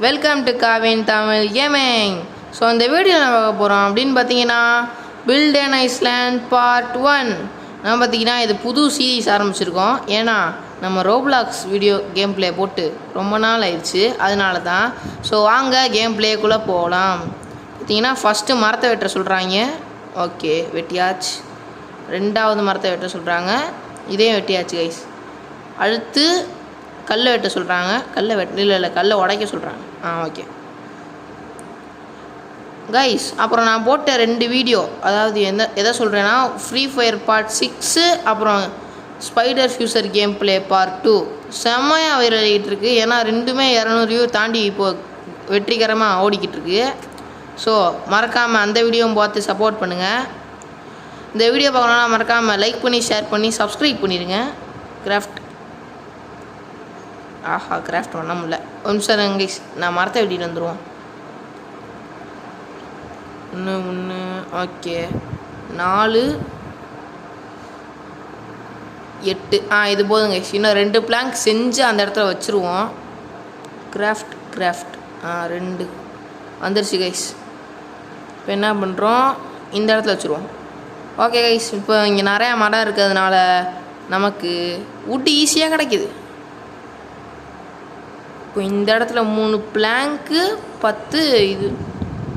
Welcome to காவின் Tamil gaming. So இந்த வீடியோவில் நம்ம பார்க்க போகிறோம் அப்படின்னு பார்த்தீங்கன்னா பில்ட் அன் ஐஸ்லேண்ட் பார்ட் 1. நம்ம பார்த்தீங்கன்னா இது புது சீரீஸ் ஆரம்பிச்சிருக்கோம். ஏன்னா நம்ம ரோப்ளாக்ஸ் வீடியோ கேம் பிளே போட்டு ரொம்ப நாள் ஆயிடுச்சு, அதனால தான். ஸோ வாங்க கேம் பிளேக்குள்ளே போகலாம். பார்த்தீங்கன்னா ஃபஸ்ட்டு மரத்தை வெட்ட சொல்கிறாங்க. ஓகே, வெட்டியாச்சு. ரெண்டாவது மரத்தை வெட்ட சொல்கிறாங்க, இதையும் வெட்டியாச்சு கைஸ். அடுத்து கல்லை வெட்ட சொல்கிறாங்க, கல்லை இல்லை கல்லை உடைக்க சொல்கிறாங்க. Okay guys. அப்புறம் நான் போட்ட 2 வீடியோ, அதாவது எதை சொல்கிறேன்னா ஃப்ரீ ஃபயர் பார்ட் 6 அப்புறம் spider future game play part 2 செம்மையாக வைரல் ஆகிட்டு இருக்கு. ஏன்னா ரெண்டுமே 200 வியூ தாண்டி இப்போது வெற்றிகரமாக ஓடிக்கிட்டு இருக்கு. ஸோ மறக்காமல் அந்த வீடியோவும் பார்த்து சப்போர்ட் பண்ணுங்கள். இந்த வீடியோ பார்க்கணுன்னா மறக்காமல் லைக் பண்ணி ஷேர் பண்ணி சப்ஸ்கிரைப் பண்ணிடுங்க. கிராஃப்ட் கிராஃப்ட் பண்ண முடியல, ஒரு நிமிஷம் கைஸ், நான் மரத்தை வெட்டிட்டு வந்துடுவோம். 1 ஓகே 4 8 இது போதும் கைஸ். இன்னும் 2 பிளாங்க் செஞ்சு அந்த இடத்துல வச்சுருவோம். கிராஃப்ட் 2 வந்துருச்சு கைஸ். இப்போ என்ன பண்ணுறோம், இந்த இடத்துல வச்சுருவோம். ஓகே கைஸ், இப்போ இங்கே நிறையா மரம் இருக்கிறதுனால நமக்கு வுட் ஈஸியாக கிடைக்கிது. இப்போ இந்த இடத்துல 3 பிளாங்க்கு 10 இது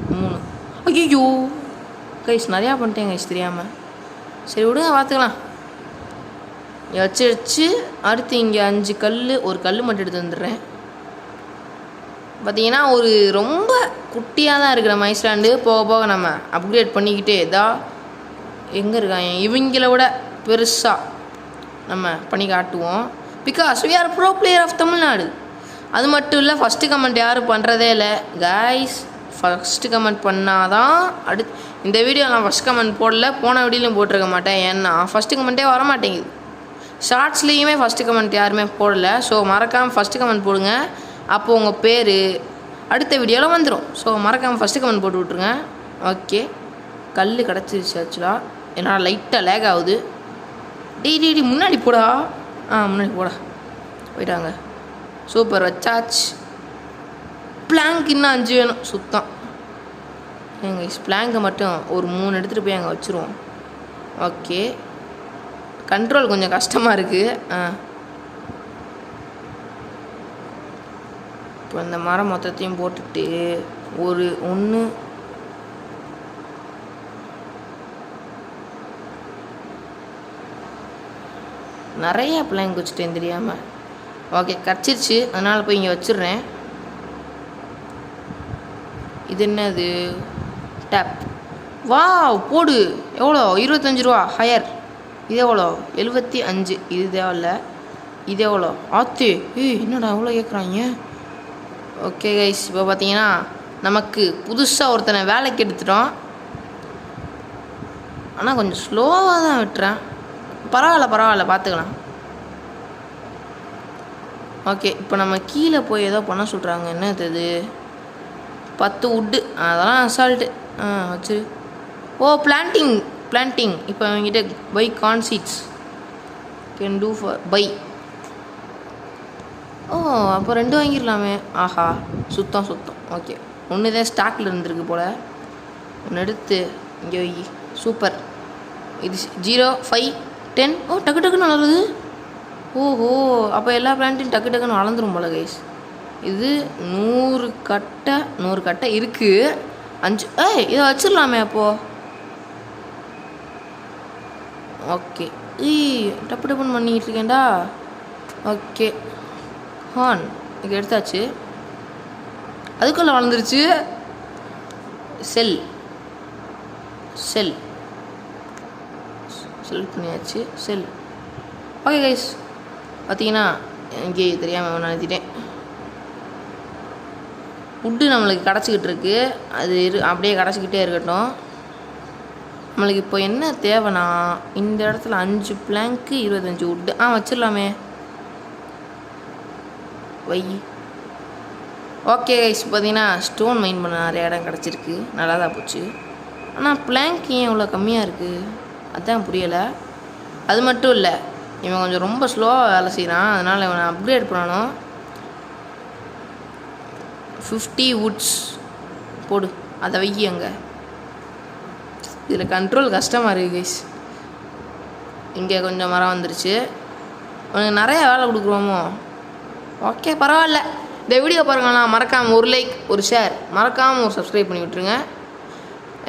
3. ஐயோ கைஸ், நிறையா பண்ணிட்டேன் கைஸ் தெரியாமல். சரி விடுங்க, பார்த்துக்கலாம். வச்சு அடுத்து இங்கே 5 கல், ஒரு கல் மட்டும் எடுத்து வந்துடுறேன். பார்த்தீங்கன்னா ஒரு ரொம்ப குட்டியாக தான் இருக்கிற ஐஸ்லாண்டு. போக போக நம்ம அப்கிரேட் பண்ணிக்கிட்டே எங்கே இருக்காங்க இவங்கள விட பெருசாக நம்ம பண்ணி காட்டுவோம். Because we are pro player of Tamil Nadu. அது மட்டும் இல்லை, ஃபஸ்ட்டு கமெண்ட் யாரும் பண்ணுறதே இல்லை கைஸ். ஃபஸ்ட்டு கமெண்ட் பண்ணாதான் இந்த வீடியோ நான் ஃபஸ்ட் கமெண்ட் போடல, போன வீடியோலையும் போட்டிருக்க மாட்டேன். ஏன்னா ஃபஸ்ட்டு கமெண்ட்டே வர மாட்டேங்குது. ஷார்ட்ஸ்லேயுமே ஃபஸ்ட்டு கமெண்ட் யாருமே போடலை. ஸோ மறக்காமல் ஃபஸ்ட்டு கமெண்ட் போடுங்க, அப்போது உங்கள் பேர் அடுத்த வீடியோவில் வந்துடும். ஸோ மறக்காமல் ஃபஸ்ட்டு கமெண்ட் போட்டு விட்ருங்க. ஓகே, கல் கிடச்சிருச்சு. ஆக்சுவலாக என்னால் லைட்டாக லேக் ஆகுது. டெய்லி முன்னாடி போடா. முன்னாடி போடா. போயிட்டாங்க. சூப்பர், வச்சாச்சு. பிளாங்க் இன்னும் 5 வேணும் சுத்தம். எங்கள் பிளாங்கை மட்டும் ஒரு 3 எடுத்துகிட்டு போய் அங்கே வச்சுருவோம். ஓகே, கண்ட்ரோல் கொஞ்சம் கஷ்டமாக இருக்குது. இப்போ இந்த மரம் மொத்தத்தையும் போட்டுட்டு ஒரு 1 நிறையா பிளாங்க் வச்சுட்டேன் தெரியாமல். ஓகே, கிடச்சிருச்சு, அதனால் போய் இங்கே வச்சிடுறேன். இது என்னது, டேப். வா போடு. எவ்வளோ, 25 ரூபா ஹையர். இது எவ்வளோ, 75. இது தேவையில்ல. இது எவ்வளோ, ஆத்து. என்னடா எவ்வளோ கேட்குறாங்க. ஓகே கைஸ், இப்போ பார்த்தீங்கன்னா நமக்கு புதுசாக ஒருத்தனை வேலைக்கு எடுத்துட்டோம். ஆனால் கொஞ்சம் ஸ்லோவாக தான் விட்டுறேன். பரவாயில்ல பார்த்துக்கலாம். ஓகே, இப்போ நம்ம கீழே போய் ஏதோ பண்ண சொல்கிறாங்க. என்னது இது, 10 வுட்டு. அதெல்லாம் அசால்ட்டு வச்சு. பிளான்டிங். இப்போ அவங்ககிட்ட buy corn seeds can do for buy. அப்போ 2 வாங்கிடலாமே. சுத்தம். ஓகே, 1 தான் ஸ்டாக்கில் இருந்திருக்கு போல். 1 எடுத்து இங்கே வை. சூப்பர். இது 0 5 10. டக்குன்னு வளருது. அப்போ எல்லா பிளான்ட்டையும் டக்குன்னு வளர்ந்துரும் போல கைஸ். இது 100 கட்டை இருக்குது. 5 இதை வச்சிடலாமே அப்போது. ஓகே, டப்புன்னு பண்ணிக்கிட்டு இருக்கேன்டா. ஓகே, இங்கே எடுத்தாச்சு. அதுக்குள்ளே வளர்ந்துருச்சு. செல் பண்ணியாச்சு. செல். ஓகே கைஸ், பார்த்தீங்கன்னா இங்கே தெரியாமல் நினைத்திட்டேன். வுட்டு நம்மளுக்கு கிடச்சிக்கிட்டு இருக்கு. அது அப்படியே கிடச்சிக்கிட்டே இருக்கட்டும். நம்மளுக்கு இப்போ என்ன தேவைன்னா இந்த இடத்துல 5 பிளாங்க்கு 25 வுட்டு. வச்சிடலாமே. வை. ஓகே கைஸ், பார்த்தீங்கன்னா ஸ்டோன் மைன் பண்ண நிறைய இடம் கிடச்சிருக்கு. நல்லா தான் போச்சு. ஆனால் பிளாங்க் ஏன் இவ்வளோ கம்மியாக இருக்குது, அதுதான் புரியலை. அது மட்டும் இல்லை, இவன் கொஞ்சம் ரொம்ப ஸ்லோவாக வேலை செய்கிறான். அதனால் இவனை அப்கிரேட் பண்ணணும். 50 வுட்ஸ் போடு, அதை வைக்கி அங்கே. இதில் கண்ட்ரோல் கஷ்டமாக இருக்குது கைஸ். இங்கே கொஞ்சம் மரம் வந்துருச்சு. உனக்கு நிறைய வேலை கொடுக்குறோமோ? ஓகே பரவாயில்ல. இந்த வீடியோ பாருங்களா, மறக்காமல் ஒரு லைக் ஒரு ஷேர், மறக்காமல் ஒரு சப்ஸ்கிரைப் பண்ணி விட்ருங்க.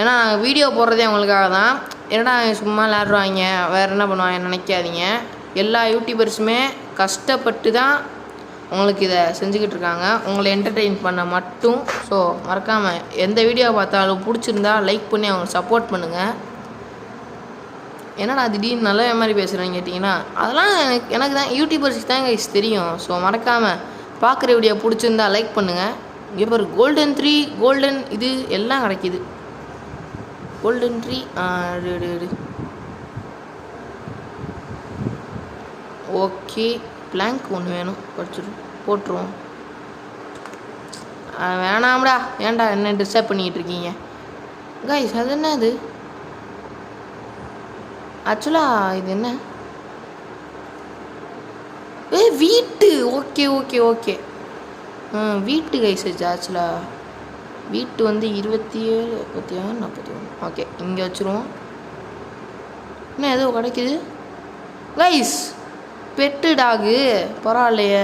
ஏன்னா வீடியோ போடுறதே அவங்களுக்காக தான். என்னடா சும்மா விளையாடுவாங்க வேறு என்ன பண்ணுவாங்க நினைக்காதீங்க. எல்லா யூடியூபர்ஸுமே கஷ்டப்பட்டு தான் உங்களுக்கு இதை செஞ்சுக்கிட்டு இருக்காங்க, உங்களை என்டர்டெயின் பண்ண மட்டும். ஸோ மறக்காமல் எந்த வீடியோ பார்த்தாலும் பிடிச்சிருந்தா லைக் பண்ணி அவங்க சப்போர்ட் பண்ணுங்கள். என்னடா திடீர்னு நல்ல மாதிரி பேசுகிறேன்னு கேட்டிங்கன்னா, அதெல்லாம் எனக்கு தான் யூடியூபர்ஸுக்கு தான் கைஸ் தெரியும். ஸோ மறக்காமல் பார்க்குற வீடியோ பிடிச்சிருந்தா லைக் பண்ணுங்கள். இங்கே பாரு கோல்டன் 3 கோல்டன் இது எல்லாம் கிடைக்கிது. Golden 3 okay. பிளாங்க் ஒன்று வேணும், போட்டுருவோம். வேணாம்டா, ஏன்டா என்ன டிஸ்டர்ப் பண்ணிக்கிட்டு இருக்கீங்க கைஸ்? அது என்ன அது ஆக்சுவலாக? இது என்ன? வீட்டு. Okay okay okay. வீட்டு கைஸ் ஆக்சுவலாக வீட்டு வந்து 27 36 41. ஓகே இங்கே வச்சுருவோம். என்ன ஏதோ கிடைக்குது கைஸ்? பெட்டு டாகு பரவாயில்லையே.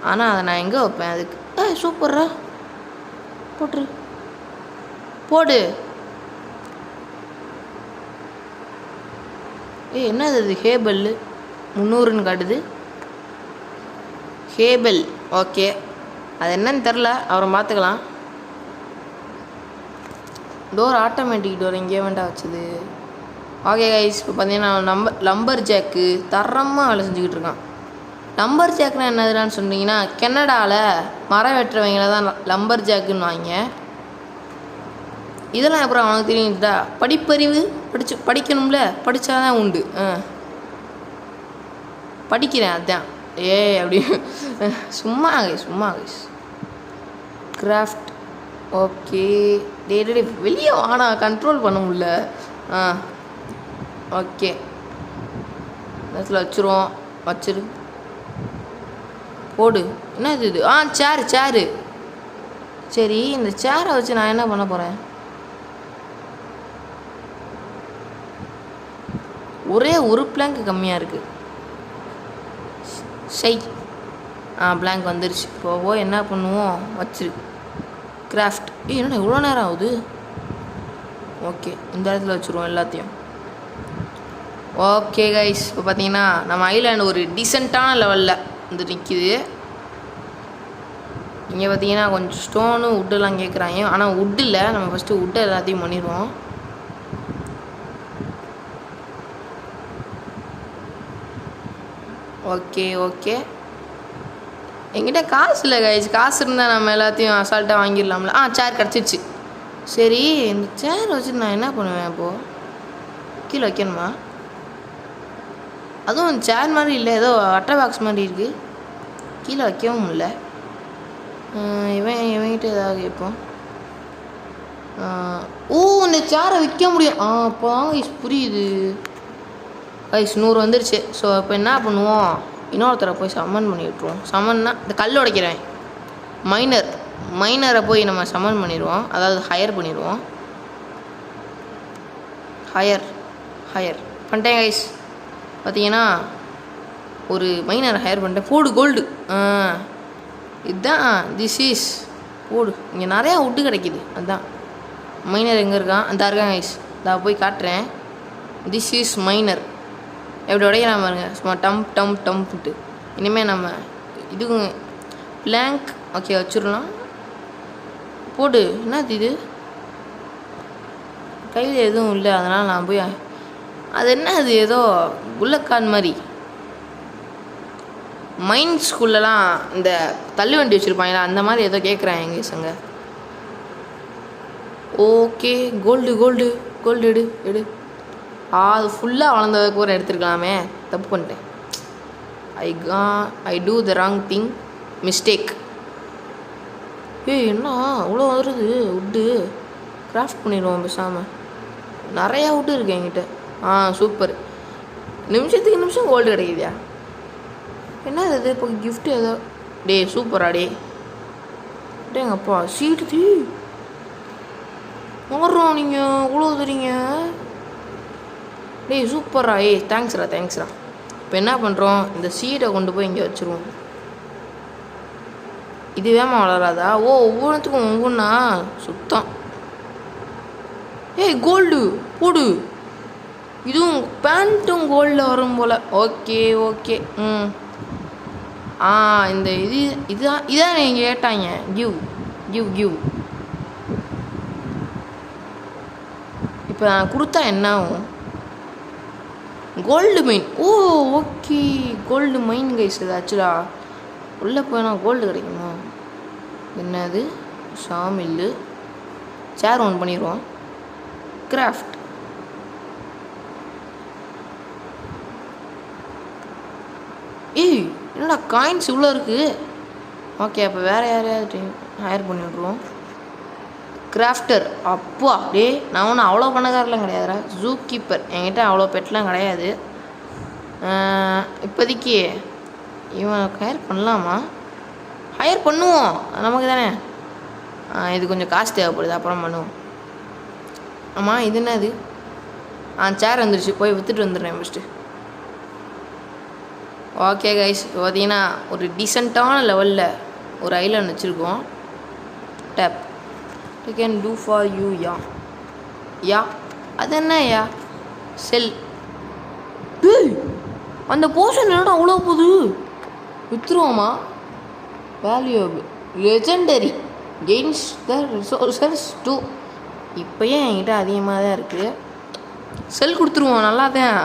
ஆனால் அதை நான் எங்கே வைப்பேன் அதுக்கு? சூப்பரா போட்டுரு, போடு. என்னது அது? ஹேபல் 300ன்னு காட்டுது. ஹேபல் ஓகே, அது என்னன்னு தெரில, அப்புறம் பார்த்துக்கலாம். டோர் ஆட்டோமேட்டிக் டோர் எங்கேயே வேண்டாம் வச்சுது. ஓகே கைஸ், இப்போ பார்த்தீங்கன்னா லம்பர் ஜாக்கு தரமாக வேலை செஞ்சுக்கிட்டு இருக்கான். லம்பர் ஜாக்குனா என்னதுன்னு சொன்னீங்கன்னா, கனடாவில் மரம் வெட்டுறவங்கள தான் லம்பர் ஜாக்குன்னு வாங்க. இதெல்லாம் அப்புறம் அவனுக்கு தெரியுதுடா, படிப்பறிவு படிக்கணும்ல, படித்தா தான் உண்டு. படிக்கிறேன் அதான். அப்படி சும்மா கைஸ். Craft okay. டே வெளியே வாடா, கண்ட்ரோல் பண்ண முடியல. ஓகே இடத்துல வச்சுருவோம். வச்சிரு, போடு. என்ன இது? சேரு. சரி, இந்த சேரை வச்சு நான் என்ன பண்ண போகிறேன்? ஒரே ஒரு பிளாங்க் கம்மியாக இருக்குது. பிளாங்க் வந்துருச்சு. இப்போ என்ன பண்ணுவோம்? வச்சிரு. கிராஃப்ட். என்னடா இவ்வளோ நேரம் ஆகுது? ஓகே இந்த இடத்துல வச்சுருவோம் எல்லாத்தையும். ஓகே கைஸ், இப்போ பார்த்தீங்கன்னா நம்ம ஐலாண்டு ஒரு டீசெண்டான லெவலில் வந்து நிற்கிது. இங்கே பார்த்தீங்கன்னா கொஞ்சம் ஸ்டோனு வுட்டெல்லாம் கேட்குறாங்க. ஆனால் வுட்டு இல்லை, நம்ம ஃபஸ்ட்டு வுட்டை எல்லாத்தையும் பண்ணிடுவோம். ஓகே என்கிட்ட காசு இல்லை கைஸ். காசு இருந்தால் நம்ம எல்லாத்தையும் அசால்ட்டாக வாங்கிடலாம்ல. சேர் கிடச்சிருச்சு. சரி, இந்த சேர் வச்சுட்டு நான் என்ன பண்ணுவேன்? இப்போது கீழே வைக்கணுமா? அதுவும் சேர் மாதிரி இல்லை, ஏதோ அட்டை பாக்ஸ் மாதிரி இருக்குது. கீழே வைக்கவும் இல்லை. இவன்கிட்ட ஏதாவது கேட்போம். இந்த சேரை விற்க முடியும். அப்போ கைஸ் புரியுது கைஸ். 100 வந்துருச்சு. ஸோ இப்போ என்ன பண்ணுவோம்? இன்னொருத்தரை போய் சம்மன் பண்ணி விட்ருவோம். சம்மன்னா இந்த கல் உடைக்கிறேன். மைனரை போய் நம்ம சம்மன் பண்ணிடுவோம், அதாவது ஹையர் பண்ணிடுவோம். ஹையர் பண்ணிட்டேன் கைஸ். பார்த்தீங்கன்னா ஒரு மைனரை ஹையர் பண்ணிட்டேன். போடு கோல்டு. இதுதான் திஸ் இஸ் போடு. இங்கே நிறையா வுட்டு கிடைக்கிது. அதுதான் மைனர். எங்கே இருக்கான்? அந்த இருக்கான் கைஸ். நான் போய் காட்டுறேன். This is minor. எப்படி உடைக்கிறான் பாருங்க, சும்மா டம்ப்ட்டு. இனிமேல் நம்ம இதுவும் பிளாங்க் ஓகே வச்சிடலாம். போடு. என்னது இது? கையில் எதுவும் இல்லை, அதனால் நான் போய் அது என்ன அது? ஏதோ புல்லக்கான் மாதிரி. மைன் ஸ்கூல்லலாம் இந்த தள்ளு வண்டி வச்சுருப்பாங்களா, அந்த மாதிரி ஏதோ கேட்குறான் எங்கே சங்க. ஓகே கோல்டு எடு. அது ஃபுல்லாக வளர்ந்ததுக்கு ஒரு எடுத்துருக்கலாமே, தப்பு பண்ணிட்டேன். I do the wrong thing, mistake. என்ன அவ்வளோ வருது வுட்டு? கிராஃப்ட் பண்ணிடுவோம் பேசாமல். நிறையா வுட்டு இருக்கு என்கிட்ட. சூப்பர். நிமிஷத்துக்கு நிமிஷம் கோல்டு கிடைக்குதியா? என்ன இது? இப்போ கிஃப்ட் ஏதோ. சூப்பரா டேங்கப்பா சீட்டு மாறுறோம் நீங்கள் இவ்வளோ தரீங்க. டேய் சூப்பர்ரா. தேங்க்ஸ்ரா. இப்போ என்ன பண்ணுறோம், இந்த சீடை கொண்டு போய் இங்கே வச்சுருவோம். இது வேமா வளராதா? ஒவ்வொன்றுத்துக்கும் ஒவ்வொன்றா சுத்தம். கோல்டு போடு. இதுவும் பேண்ட்டும் கோல்டில் வரும் போல். ஓகே. இந்த இதான் நீங்கள் கேட்டாங்க. கிவ் இப்போ நான் கொடுத்தா என்ன ஆகும்? Gold mine. Okay gold mine guys. இது ஆக்சுவலா உள்ளே போனால் கோல்டு கிடைக்குமா? என்னது ஷாமில்லு. சேர் ஒன் பண்ணிடுவோம். கிராஃப்ட். என்னடா காயின்ஸ் இவ்வளோ இருக்குது. ஓகே அப்போ வேறு யாரையாவது ஹையர் பண்ணி விட்ருவோம். கிராஃப்டர். அப்பா நான் ஒன்றும் அவ்வளோ பணக்காரெலாம் கிடையாதுடா. Zoo keeper. என்கிட்ட அவ்வளோ பெட்லாம் கிடையாது இப்போதைக்கு. இவன் ஹையர் பண்ணலாமா? ஹையர் பண்ணுவோம் நமக்கு தானே. இது கொஞ்சம் காசு தேவைப்படுது, அப்புறம் பண்ணுவோம். ஆமாம் இது என்னது? சேர் வந்துடுச்சு, போய் விற்றுட்டு வந்துடுறேன் ஃபஸ்ட்டு. ஓகே கைஸ், இப்போ பார்த்தீங்கன்னா ஒரு டீசெண்டான லெவலில் ஒரு ஐலாண்ட் வச்சுருக்கோம். Tap you can do for you. Yeah அது என்ன செல். அந்த போர்ஷன் என்னடா அவ்வளோ போகுது? விற்றுருவோமா? Valuable legendary gains the resources too. இப்போயே என்கிட்ட அதிகமாக தான் இருக்குது. செல் கொடுத்துருவோம். நல்லா தான்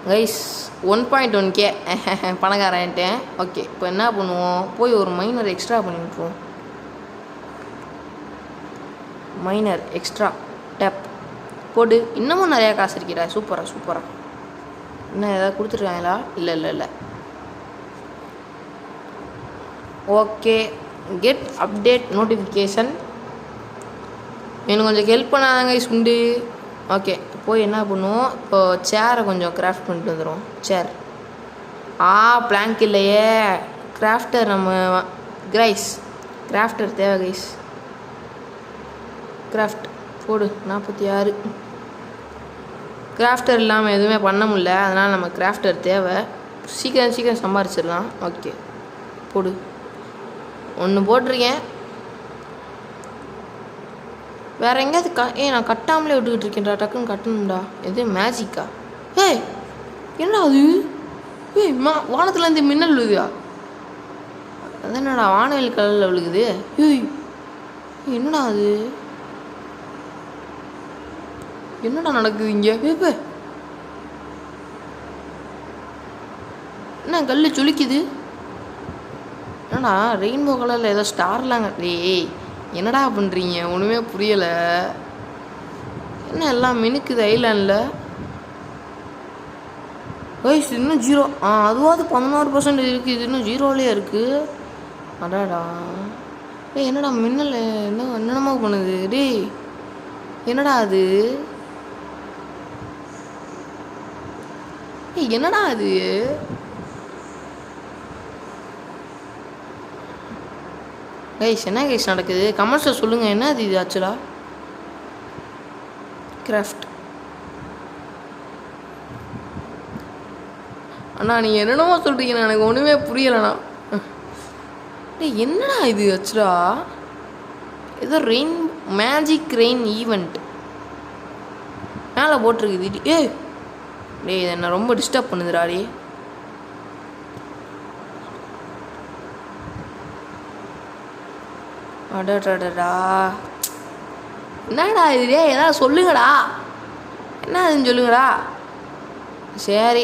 கைஸ். 1.1K பணக்காரன்ட்டேன். ஓகே இப்போ என்ன பண்ணுவோம், போய் ஒரு மைனர் எக்ஸ்ட்ரா பண்ணி விட்ருவோம். மைனர் எக்ஸ்ட்ரா டேப் போடு. இன்னமும் நிறையா காசு இருக்கிறா. சூப்பராக இன்னும் ஏதாவது கொடுத்துருக்காங்களா? இல்லை. Okay get update notification. எனக்கு கொஞ்சம் ஹெல்ப் பண்ணாதாங்க உண்டு. ஓகே போய் என்ன பண்ணுவோம், இப்போ சேரை கொஞ்சம் கிராஃப்ட் பண்ணிட்டு வந்துடுவோம். சேர் பிளாங்க் இல்லையே. கிராஃப்டர் நம்ம கிராஃப்டர் தேவை கைஸ். கிராஃப்ட் போடு. 46. கிராஃப்டர் இல்லாமல் எதுவுமே பண்ண முடியல, அதனால் நம்ம கிராஃப்டர் தேவை. சீக்கிரம் சம்பாரிச்சிடலாம். ஓகே போடு. 1 போட்டிருக்கேன். வேறு எங்கேயாவது நான் கட்டாமலே விட்டுக்கிட்டு இருக்கேன்டா. டக்குன்னு கட்டணும்டா. எது மேஜிக்கா? என்னடா அது? வானத்துலேருந்து மின்னல் விழுகுதா? அது என்னடா வானவில் கலரில் விழுகுது? என்னடா அது? என்னடா நடக்குது இங்கே? என்ன கல் சுளிக்குது? என்னடா ரெயின்போ கலரில் ஏதோ ஸ்டார்லாங்க. என்னடா பண்ணுறீங்க? ஒன்றுமே புரியலை. என்ன எல்லாம் மினுக்குது ஐலாண்டில். கைஸ் இன்னும் 0. அதுவாது 16% இருக்குது. இது இன்னும் 0லேயே இருக்குது. அடாடா என்னடா மின்னல் என்னென்னமோ பண்ணுது. என்னடா அது? என்னடா அது? கைஸ் என்ன கைஸ் நடக்குது? கமெண்ட்ஸில் சொல்லுங்கள். என்ன அது? இது ஆக்சுவலாக கிராஃப்ட். அண்ணா நீங்கள் என்னென்னமோ சொல்கிறீங்கண்ணா, எனக்கு ஒன்றுமே புரியலைண்ணா. என்னடா இது ஆக்சுவலாக? ஏதோ மேஜிக் ரெயின் ஈவெண்ட் மேலே போட்டிருக்குது. இது என்னை ரொம்ப டிஸ்டர்ப் பண்ணுதுடாடி. அடடா என்னடா இது? ஏதாவது சொல்லுங்கடா. என்ன அதுன்னு சொல்லுங்கடா. சரி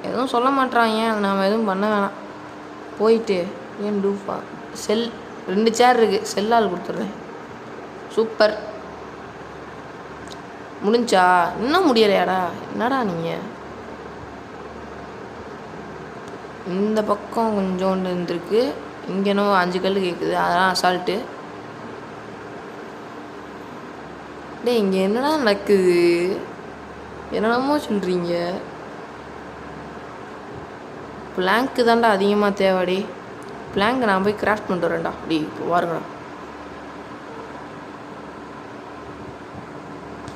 எதுவும் சொல்ல மாட்டாங்க, நாம் எதுவும் பண்ண வேணாம். போயிட்டு டூஃபா செல் 2 சேர் இருக்குது. செல்லால் கொடுத்துட்றேன். சூப்பர் முடிஞ்சா? இன்னும் முடியலையாடா? என்னடா நீங்கள்? இந்த பக்கம் கொஞ்சோண்டு இருந்திருக்கு. இங்கேனோ 5 கல் கேட்குது, அதெல்லாம் அசால்ட்டு. இங்கே என்னடா நடக்குது? என்னென்னமோ சொல்கிறீங்க. பிளாங்க்கு தான்டா அதிகமாக தேவைடி. பிளாங்க் நான் போய் கிராஃப்ட் பண்ணிட்டு வரேன்டா. அப்படி இப்போ பாருங்கடா,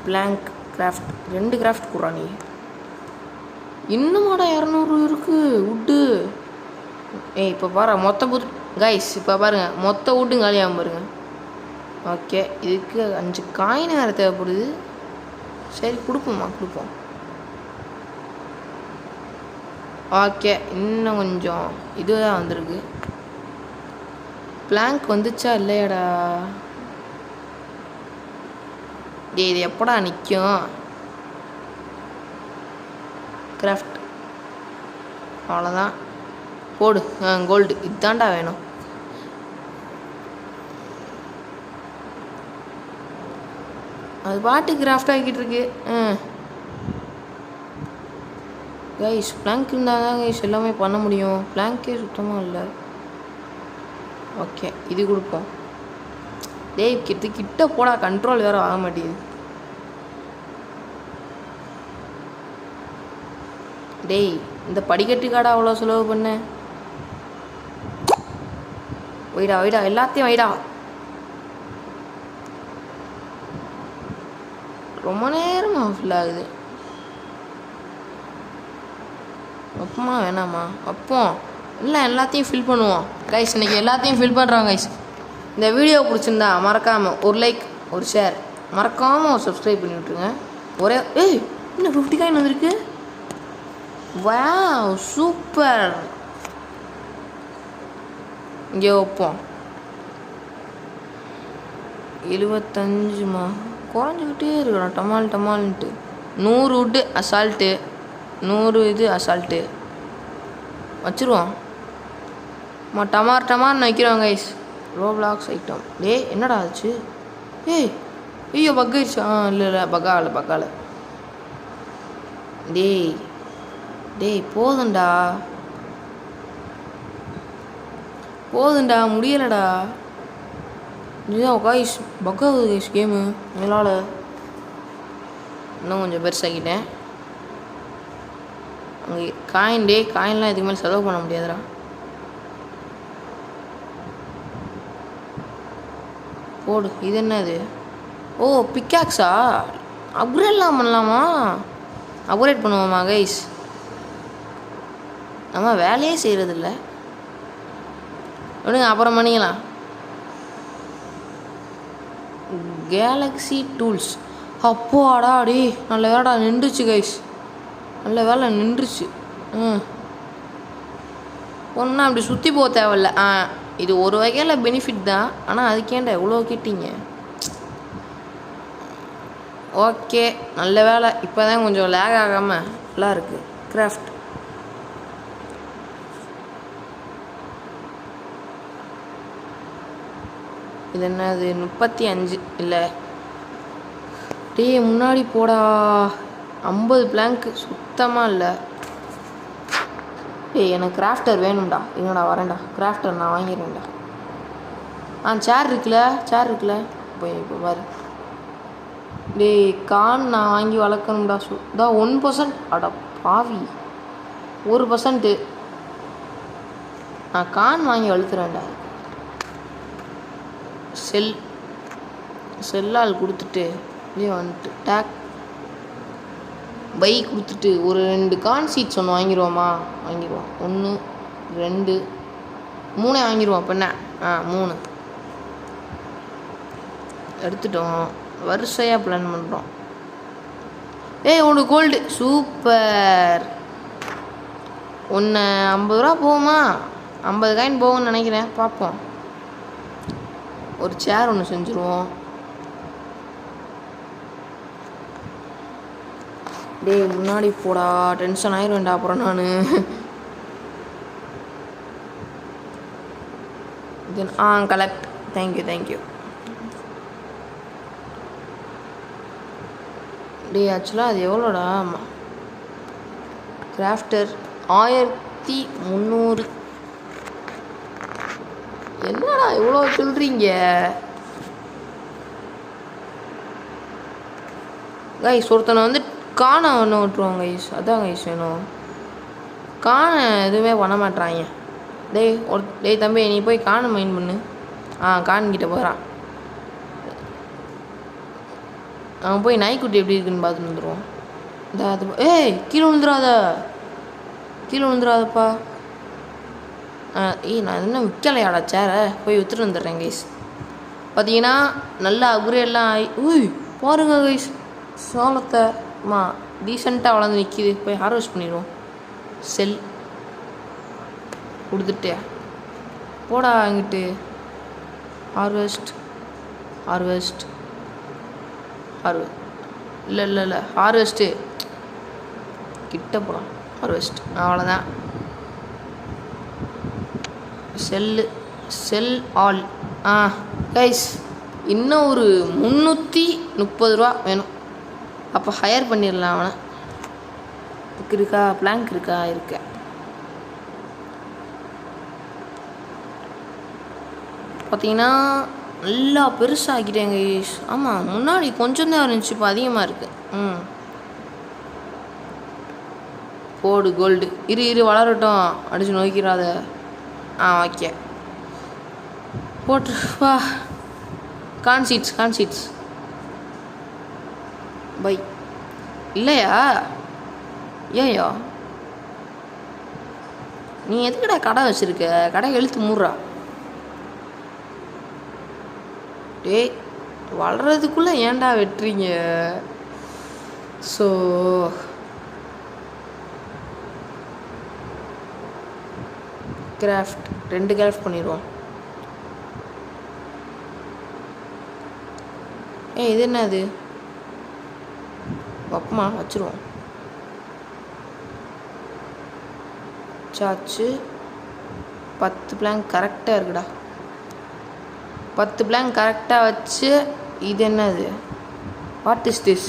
பிளாங்க் கிராஃப்ட் 2 கிராஃப்ட் கூடா நீ. இன்னுமாடா 200 இருக்குது உட்டு. இப்போ பாரு மொத்த புது கைஸ், இப்போ பாருங்கள் மொத்த வீட்டும் காலியாகும் பாருங்க. ஓகே, இதுக்கு 5 காயின் வேறு தேவைப்படுது. சரி கொடுப்போம். ஓகே, இன்னும் கொஞ்சம் இதுதான் வந்திருக்கு. பிளாங்க் வந்துச்சா இல்லையாடா? இது எப்படா நிற்கும்? கிராஃப்ட் அவ்வளோதான், போடு. கோல்டு இதுதான்டா வேணும். அது பாட்டு கிராஃப்ட் ஆகிக்கிட்டு இருக்கு. கைஸ் பிளாங்க் இருந்தால் தான் கைஸ் எல்லாமே பண்ண முடியும். பிளாங்கே சுத்தமாக இல்லை. ஓகே, இது கொடுப்போம். டேய் கிட்ட போடா, கண்ட்ரோல் வேறு ஆக மாட்டேங்குது. டேய் இந்த படிக்கட்டுக்காடா அவ்வளோ செலவு பண்ண. வைடா எல்லாத்தையும் வைடா. ரொம்ப நேரமாக ஃபில் ஆகுது. அப்பமா வேணாமா? அப்போ இல்லை, எல்லாத்தையும் ஃபில் பண்ணுவோம் கைஸ். இன்றைக்கி எல்லாத்தையும் ஃபில் பண்ணுறோம் கைஸ். இந்த வீடியோ பிடிச்சிருந்தா மறக்காமல் ஒரு லைக், ஒரு ஷேர், மறக்காமல் ஒரு சப்ஸ்கிரைப் பண்ணி விட்ருங்க. ஒரே இன்னும் 50 காயின் வந்திருக்கு. Wow super. இங்கே வைப்போம். 75மா குறைஞ்சிக்கிட்டே இருக்கிறோம் டமால்ன்ட்டு. 100 விட்டு அசால்ட்டு, 100 இது அசால்ட்டு வச்சுருவோம். டமார்னு வைக்கிறோம் கைஸ். Roblox item. என்னடா ஆச்சு? ஐயோ பக் ஆயிடுச்சு. இல்லை பக்கால. டேய் போதுண்டா முடியலடா. இதுதான் கைஸ் பக்காகுது கைஸ் கேமு. மேலால் இன்னும் கொஞ்சம் பெருசாக்கிட்டேன். அங்கே காயின்லாம் இதுக்கு மேலே செலவு பண்ண முடியாதுடா. போடு. இது என்னது? பிக்காக்ஸா? அப்கிரேட்லாம் பண்ணலாமா? அப்கிரேட் பண்ணுவோமா கைஸ்? நம்ம வேலையே செய்கிறதில்ல. விடுங்க, அப்புறம் பண்ணிக்கலாம். Galaxy tools. அப்போடா அடி நல்ல வேலைடா நின்றுச்சு கைஸ். நல்ல வேலை நின்றுச்சு. ஒன்றும் அப்படி சுற்றி போக தேவையில்ல. இது ஒரு வகையில் பெனிஃபிட் தான். ஆனால் அதுக்கேண்டா எவ்வளோ கேட்டீங்க? ஓகே, நல்ல வேலை. இப்போ தான் கொஞ்சம் லேக் ஆகாமல் நல்லா இருக்குது கிராஃப்ட். இது என்னது? 35 இல்லை. முன்னாடி போடா. 50 பிளாங்க் சுத்தமாக இல்லை. எனக்கு கிராஃப்டர் வேணும்டா. என்னடா வரேன்டா, கிராஃப்டர் நான் வாங்கிடுவேன்டா. சேர் இருக்குல்ல போய் இப்போ பாரு. கான் நான் வாங்கி வளர்க்கணும்டா. தான் 1%. அட பாவி, 1%. நான் கான் வாங்கி வளர்த்துறேன்டா. செல்லால் கொடுத்துட்டு இல்லையே வந்துட்டு டேக் பை கொடுத்துட்டு ஒரு 2 கான் சீட்ஸ் ஒன்று வாங்கிடுவோம். 1 2 3 வாங்கிடுவோம். இப்போ என்ன? 3 எடுத்துட்டோம். வரிசையாக பிளான் பண்ணுறோம். ஒன்று கோல்டு சூப்பர். ஒன்று 50 ரூபா போகுமா? 50 காயின் போகும்னு நினைக்கிறேன். பார்ப்போம். ஒரு சேர் ஒன்று செஞ்சுருவோம். முன்னாடி போடா, டென்ஷன் ஆயிடுவேன்டா அப்புறம் நான். கலெக்ட். தேங்க்யூ. ஆக்சுவலாக அது எவ்வளோடா? ஆமாம், கிராஃப்டர் 1300. என்னடா இவ்வளோ சொல்கிறீங்க கைஸ்? ஒருத்தனை வந்து காண ஒன்று விட்டுருவாங்க கைஸ். அதான் கைஸ் வேணும். காண எதுவுமே பண்ண மாட்டாங்க. டேய் தம்பி நீ போய் கான் மைண்ட் பண்ணு. கான்கிட்ட போகிறான். அவன் போய் நாய்க்குட்டி எப்படி இருக்குன்னு பார்த்துட்டு வந்துடுவோம். அது கீழே விழுந்துடாதப்பா. நான் இன்னும் விற்கலையாடா சேரை, போய் விற்றுட்டு வந்துடுறேன் கைஸ். பார்த்தீங்கன்னா நல்லா அகுரெல்லாம் ஆகி பாருங்க கைஸ், சோளத்தை டீசெண்டாக வளர்ந்து நிற்கிது. போய் ஹார்வெஸ்ட் பண்ணிடுவோம். செல் கொடுத்துட்டே போடா அங்கிட்டு. ஹார்வெஸ்ட் இல்லை ஹார்வெஸ்ட்டு கிட்ட போகலாம். ஹார்வெஸ்ட் அவ்வளோதான். செல் ஆல். கைஸ் இன்னும் ஒரு 330 ரூபா வேணும். அப்போ ஹையர் பண்ணிடலாம். அவனை இருக்கா பிளாங்க் இருக்க. பார்த்தீங்கன்னா நல்லா பெருசாகிட்டேங்க கைஸ். ஆமாம் முன்னாடி கொஞ்சம் தான் இருந்துச்சு, இப்போ அதிகமாக இருக்குது. போடு கோல்டு. இரு வளரட்டும், அடிச்சு நோக்கிறாத. ஓகே போட்டுருப்பா. Corn seeds buy. இல்லையா? ஏயா நீ எதுக்குடா கடை வச்சுருக்க? கடை எழுத்து மூடுறா. டேய் வளர்கிறதுக்குள்ளே ஏன்டா வெட்டுறீங்க? ஸோ கிராஃப்ட் 2 கிராஃப்ட் பண்ணிடுவோம். இது என்னது? அப்பமா வச்சுருவோம். சாச்சு 10 பிளாங்க் கரெக்டாக இருக்குடா. 10 பிளாங்க் கரெக்டாக வச்சு. இது என்னது? What is this?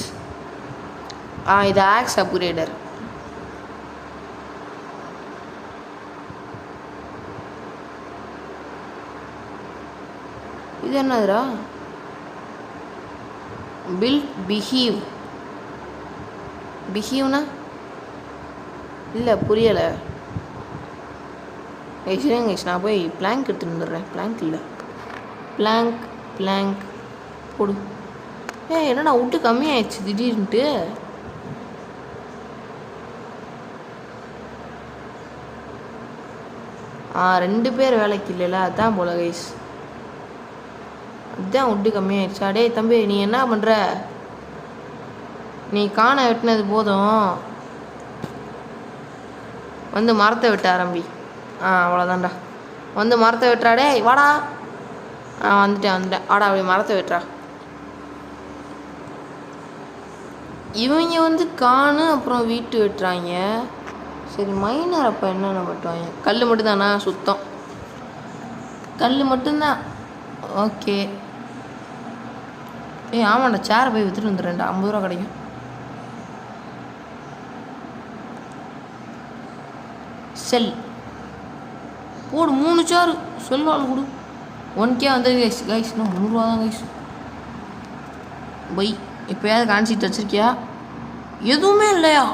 இது ஆக்ஸ் அப்கிரேடர். இது என்னதுடா? பில்ட் பிஹீவ்னா இல்லை புரியலை. சரிங்க நான் போய் பிளாங்க் எடுத்துகிட்டு வந்துடுறேன். பிளாங்க் இல்லை பிளாங்க் போடு. என்னடா விட்டு கம்மியாயிடுச்சு திடீர்னுட்டு. ரெண்டு பேர் வேலைக்கு இல்லைல்ல, அதான் போல கைஸ். அதுதான் விட்டு கம்மியாயிடுச்சா? டே தம்பி நீ என்ன பண்ணுற? நீ காண வெட்டினது போதும், வந்து மரத்தை வெட்ட ஆரம்பி. அவ்வளோதான்டா. வந்து மரத்தை வெட்டுறாடே. வாடா. வந்துட்டேன். ஆடா அப்படி மரத்தை வெட்டுறா. இவங்க வந்து காணு அப்புறம் வீட்டு வெட்டுறாங்க. சரி மைனர் அப்போ என்னென்ன வெட்டுவாங்க? கல் மட்டும்தானா? சுத்தம் கல் மட்டும்தான். ஓகே. ஆமாண்டா சேரை போய் விற்றுட்டு வந்துடுறேன்டா. 50 ரூபா கிடைக்கும். செல் போடு. 3 சேரு செல்வாள் கொடு. 1K வந்தது கைஸ். இன்னும் 300 ரூபா தான் கைஸ். பை. இப்போயாவது கான்சீட் வச்சுருக்கியா? எதுவுமே இல்லையா?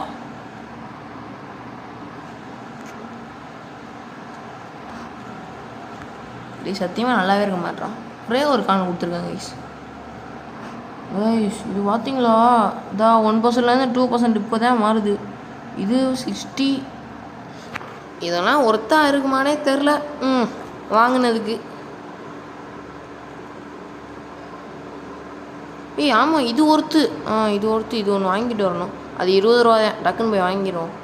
சத்தியமாக நல்லாவே இருக்க மாட்டான். ஒரே ஒரு கான் கொடுத்துருக்காங்க கைஸ். இது பார்த்தீங்களா? 1%லேருந்து 2% இப்போ தான் மாறுது. இது 60. இதெல்லாம் ஒருத்தா இருக்குமானே தெரில வாங்கினதுக்கு. ஆமாம் இது ஒருத்து. இது ஒன்று வாங்கிட்டு வரணும். அது 20 ரூபா தான். டக்குன்னு போய் வாங்கிடுவோம்.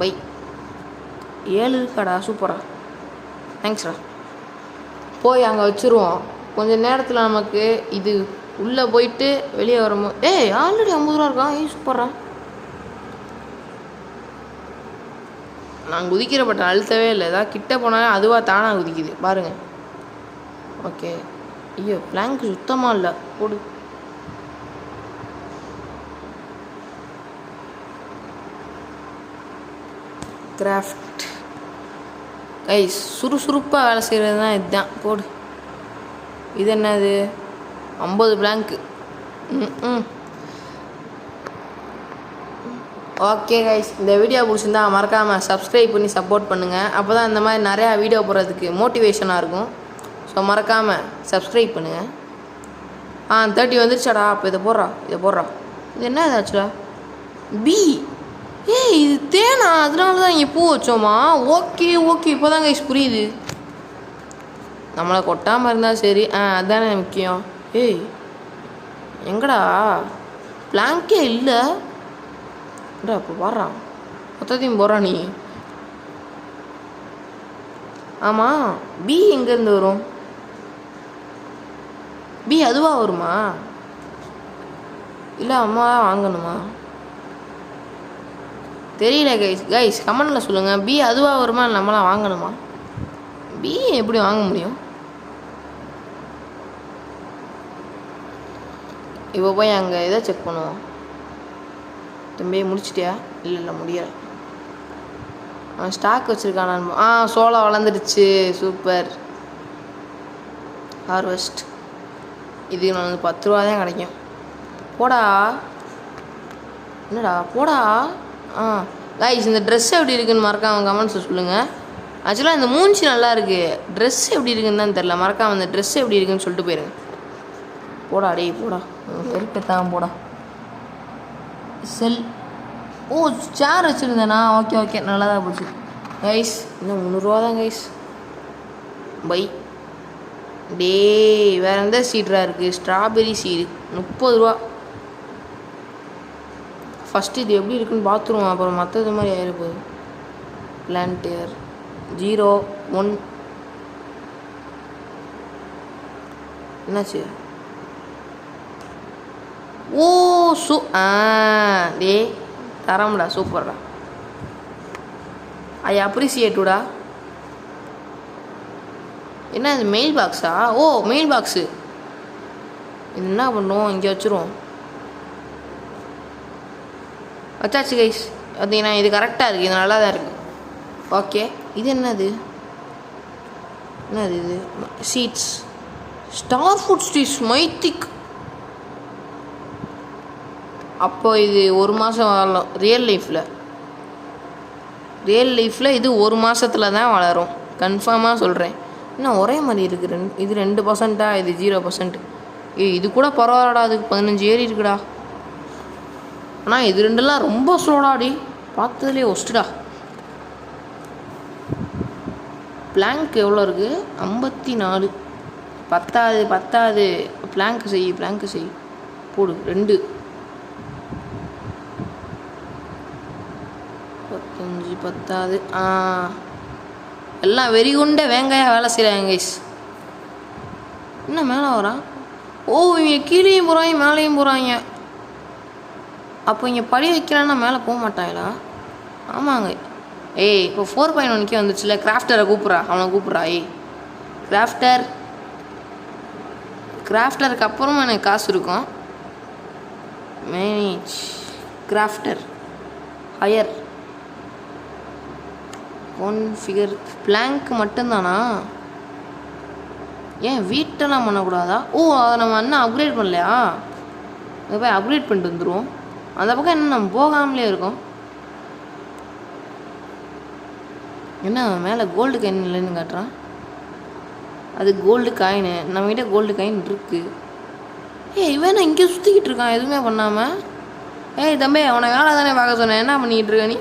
பை. 7 இருக்காடா. சூப்பரா. தேங்க்ஸ்டா. போய் அங்கே வச்சுருவோம். கொஞ்சம் நேரத்தில் நமக்கு இது உள்ளே போயிட்டு வெளியே வரும்போது ஆல்ரெடி 50 ரூபா இருக்கா? சூப்பரா. நான் குதிக்கிற பட்டன் அழுத்தவே இல்லை. ஏதாவது கிட்ட போனாலே அதுவாக தானாக குதிக்குது பாருங்கள். ஓகே. ஐயோ பிளாங்க் சுத்தமாக இல்லை. போடு. கிராஃப்ட் கைஸ் சுறுசுறுப்பாக வேலை செய்கிறது தான் இதுதான். போடு. இது என்னது? 50 பிளாங்க்கு. ஓகே கைஸ், இந்த வீடியோ பிடிச்சிருந்தா மறக்காமல் சப்ஸ்கிரைப் பண்ணி சப்போர்ட் பண்ணுங்கள். அப்போ தான் இந்த மாதிரி நிறையா வீடியோ போடுறதுக்கு மோட்டிவேஷனாக இருக்கும். ஸோ மறக்காமல் சப்ஸ்கிரைப் பண்ணுங்கள். 30 வந்துருச்சாடா. அப்போ இதை போடுறா. இது என்ன இதாச்சுடா? பி. இது தேனா? அதனால தான் இங்கே பூ வச்சோமா? ஓகே இப்போ தான் கைஸ் புரியுது. நம்மளை கொட்டாமல் இருந்தால் சரி. அதுதானே முக்கியம். எங்கடா பிளாங்கே இல்லை? இப்போ வர்றான் மொத்தத்தையும் போகிறான் நீ. ஆமாம், பி எங்கேருந்து வரும்? பி அதுவாக வருமா? இல்லை அம்மாவா வாங்கணுமா? தெரியல கைஸ் கமெண்டில் சொல்லுங்கள். பி அதுவாக வருமா இல்லை நம்மளாம் வாங்கணுமா? பி எப்படி வாங்க முடியும்? இப்போ போய் அங்கே எதை செக் பண்ணுவோம். தம்பி முடிச்சிட்டியா? இல்லை முடியலை. ஸ்டாக் வச்சுருக்கானா? சோளம் வளர்ந்துடுச்சு. சூப்பர். ஹார்வெஸ்ட். இது நான் 10 ரூபா தான் கிடைக்கும். போடா. என்னடா போடா. கைஸ் இந்த ட்ரெஸ் எப்படி இருக்குன்னு மறக்காம கமெண்ட்ஸில் சொல்லுங்கள். ஆக்சுவலாக இந்த மூஞ்சி நல்லா இருக்குது. ட்ரெஸ் எப்படி இருக்குன்னு தான் தெரில. மறக்காம இந்த ட்ரெஸ் எப்படி இருக்குன்னு சொல்லிட்டு போயிருங்க. போடா போடா. பெருக்கத்தான் போடா. செல். சேர் வச்சுருந்தேண்ணா. ஓகே நல்லா தான் போச்சு கைஸ். இன்னும் 300 ரூபா தான் கைஸ். பை. வேறு எந்த சீட்ரா இருக்குது? ஸ்ட்ராபெரி சீடு 30 ரூபா. ஃபஸ்ட்டு இது எப்படி இருக்குன்னு பார்த்துருவோம். அப்புறம் மற்றது மாதிரி ஆகிருப்போகுது. பிளான்டேர் 0 1. என்னாச்சு? தரம்டா. சூப்பர்டா. ஐ அப்ரிசியேட்டுடா. என்ன இது மெயில் பாக்ஸா? Mail box. இது என்ன பண்ணுவோம்? இங்கே வச்சுருவோம். வச்சாச்சு கைஸ். பார்த்தீங்கன்னா இது கரெக்டாக இருக்குது. இது நல்லா தான் இருக்குது. ஓகே, இது என்னது இது? Seeds. Star food streets mythic. அப்போ இது 1 மாதம் வளரும். ரியல் லைஃப்பில் இது 1 மாதத்தில் தான் வளரும். கன்ஃபார்மாக சொல்கிறேன். இன்னும் ஒரே மாதிரி இருக்குது. இது 2%, இது 0%. இது கூட பரவாயில்லடா. அதுக்கு 15 ஏறி இருக்குடா. ஆனால் இது ரெண்டுலாம் ரொம்ப ஸ்லோடாடி. பார்த்ததுலேயே ஒஸ்ட்டுடா. பிளாங்க் எவ்வளோ இருக்குது? 54. பத்தாது. பிளாங்க் செய். போடு 2. 15 பத்தாது. எல்லாம் வெறிகுண்ட வேங்காயாக வேலை செய்கிறாங்க கைஸ். என்ன மேலே வரான்? இவங்க கீழேயும் போகிறாங்க மேலேயும் போகிறாங்க. அப்போ இங்கே படி வைக்கலான்னா மேலே போக மாட்டாங்களா? ஆமாங்க. இப்போ 4.1 வந்துச்சுல. கிராஃப்டரை கூப்பிட்றா. அவனை கூப்பிட்றா. கிராஃப்டருக்கு அப்புறமா எனக்கு காசு இருக்கும். Manage crafter higher figure. Plank மட்டும்தானா? ஏன் வீட்டெல்லாம் பண்ணக்கூடாதா? அதை நம்ம இன்னும் அப்கிரேட் பண்ணலையா? அதை போய் அப்கிரேட் பண்ணிட்டு வந்துடுவோம். அந்த பக்கம் என்ன நம்ம போகாமலே இருக்கோம். என்ன மேலே கோல்டு காயின் இல்லைன்னு காட்டுறான். அது கோல்டு காயின். நம்மகிட்ட கோல்டு காயின் இருக்குது. இவன் இங்கே சுற்றிக்கிட்டு இருக்கான் எதுவுமே பண்ணாமல். தம்பி அவனை வேலை தானே பார்க்க சொன்னேன். என்ன பண்ணிக்கிட்டு இருக்க நீ?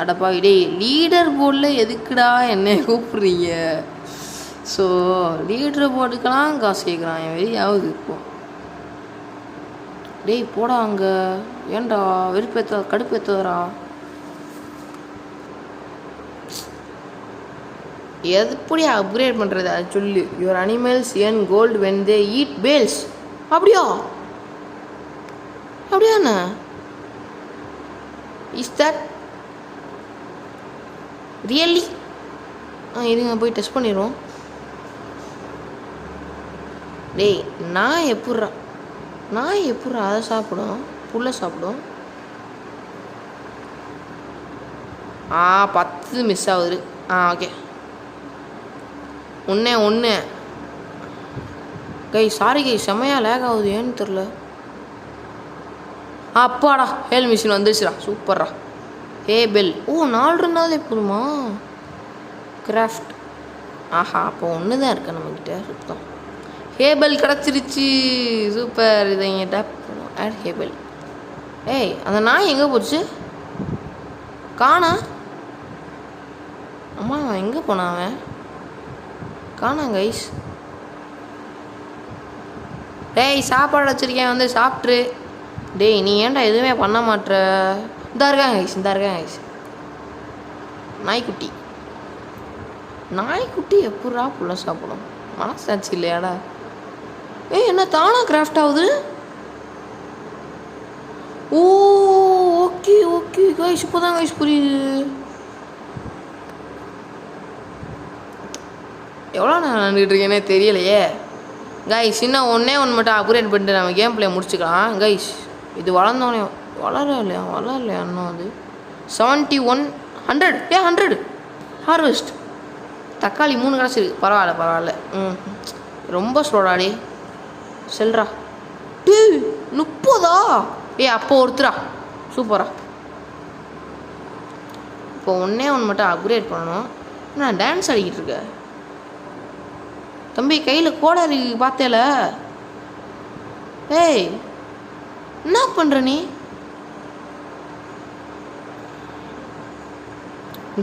அடப்பா லீடர் போர்டில் எதுக்குடா என்னை கூப்பிட்றீங்க? ஸோ லீடர் போர்டுக்கெல்லாம் காசு கேட்குறான். என் வெறியாவது இப்போ. போடா அங்கே. ஏன்டா கடுப்பேற்றதரா? எப்படி அப்கிரேட் பண்ணுறது அது சொல்லு. Your animals earn gold when they eat bales. அப்படியாண்ணா? Is that really? இதுங்க போய் டெஸ்ட் பண்ணிடுவோம். நான் எப்பட்றா அதை சாப்பிடும்? புல்லை சாப்பிடும். 10 மிஸ் ஆகுது. ஓகே. ஒன்று கை சாரி கை செம்மையாக லேக் ஆகுது. ஏன்னு தெரில. அப்பாடா ஹேல் மிஷின் வந்துச்சுடா சூப்பர்ரா. ஹேபெல் ஓ 4 இருந்தாலே போதுமா? கிராஃப்ட் ஆஹா அப்போ ஒன்று தான் இருக்கு நம்மக்கிட்ட சுத்தம். ஹேபெல் கிடச்சிருச்சு சூப்பர். இதை இங்கே டேப் பண்ணுவோம். ஆட் ஹேபெல். ஏய் அந்த நாய் எங்கே போச்சு? காணா. அம்மா அவன் எங்கே போனான்? அவன் காணாம் கைஸ். டேய் சாப்பாடு வச்சுருக்கேன் வந்து சாப்பிட்ரு. டேய் நீ ஏன்டா எதுவுமே பண்ண மாட்ற? இந்தா இருக்காங்க கைஸ். நாய்க்குட்டி எப்படா புள்ள சாப்பிடும்? மனசாச்சு இல்லையாடா? ஏய் என்ன தானா கிராஃப்ட் ஆகுது? ஓ ஓகே கைஸ் இப்போதான் கைஸ் புரியுது. எவ்வளோ நான் நின்றுட்டு இருக்கேனே தெரியலையே கைஸ். இன்னும் ஒன்று மட்டும் அப்கிரேட் பண்ணிட்டு நம்ம கேம் பிளே முடிச்சுக்கலாம் கைஸ். இது வளர்ந்தோடனே வளரலையா இன்னும் அது 71 100 100 ஹார்வெஸ்ட். தக்காளி 3 கிடச்சிருக்கு. பரவாயில்ல. ரொம்ப ஸ்லோடாடி செல்றா. டே 30 அப்போ ஒருத்தரா சூப்பரா. இப்போ ஒன்று மட்டும் அப்கிரேட் பண்ணணும். நான் டான்ஸ் ஆடிக்கிட்டு இருக்க தம்பி. கையில் கோடாரி பார்த்தேல? ஏய் என்ன பண்ணுற நீ?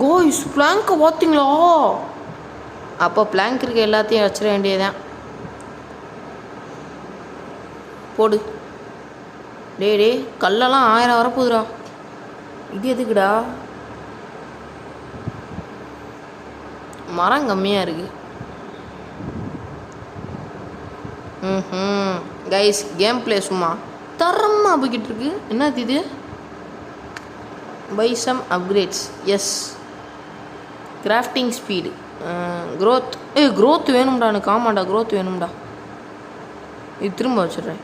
கோய்ஸ் பிளாங்கை பார்த்தீங்களா? அப்போ பிளாங்க் இருக்க எல்லாத்தையும் வச்சிட வேண்டியதுதான். போடு. டே கல்லெல்லாம் 1000 வரப்போகுதுடா. இது எதுக்குடா? மரம் கம்மியாக இருக்குது. கைஸ் கேம் பிளே சும்மா தரமாக போய்கிட்டு இருக்கு. என்னது இது? Buy some upgrades. Yes crafting speed growth. Growth வேணும்டா எனக்கு. ஆமாண்டா க்ரோத் வேணும்டா. இது திரும்ப வச்சிடுறேன்.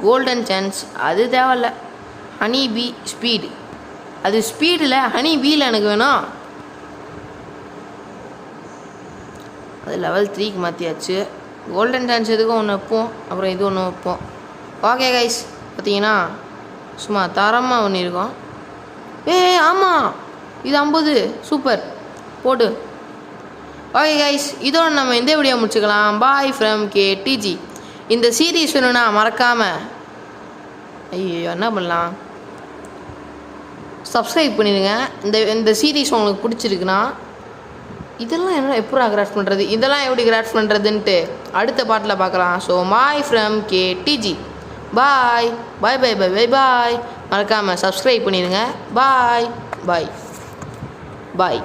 கோல்டன் சான்ஸ் அது தேவையில்ல. ஹனி பீ ஸ்பீடு அது ஸ்பீடில் ஹனி பீயில் எனக்கு வேணும். அது லெவல் 3க்கு மாற்றியாச்சு. கோல்டன் சான்ஸ் எதுக்கும் ஒன்று வைப்போம். அப்புறம் இது ஒன்று வைப்போம். ஓகே கைஸ் பார்த்தீங்கன்னா சும்மா தரமாக ஒன்று இருக்கும். ஆமாம் இது 50 சூப்பர் போடு. ஓகே கைஸ் இதோட நம்ம இந்த வீடியோ முடிச்சுக்கலாம். Bye from KTG. இந்த சீரீஸ் வேணும்னா மறக்காமல் என்ன பண்ணலாம் சப்ஸ்கிரைப் பண்ணிடுங்க. இந்த சீரீஸ் உங்களுக்கு பிடிச்சிருக்குன்னா இதெல்லாம் என்ன எப்படி கிராஃப்ட் பண்ணுறது, இதெல்லாம் எப்படி கிராஃப்ட் பண்ணுறதுன்ட்டு அடுத்த பாட்டில் பார்க்கலாம். So bye from KTG. பாய் பாய் பாய் பாய் பாய் பாய். மறக்காமல் சப்ஸ்கிரைப் பண்ணிடுங்க. பாய் பாய் பாய்.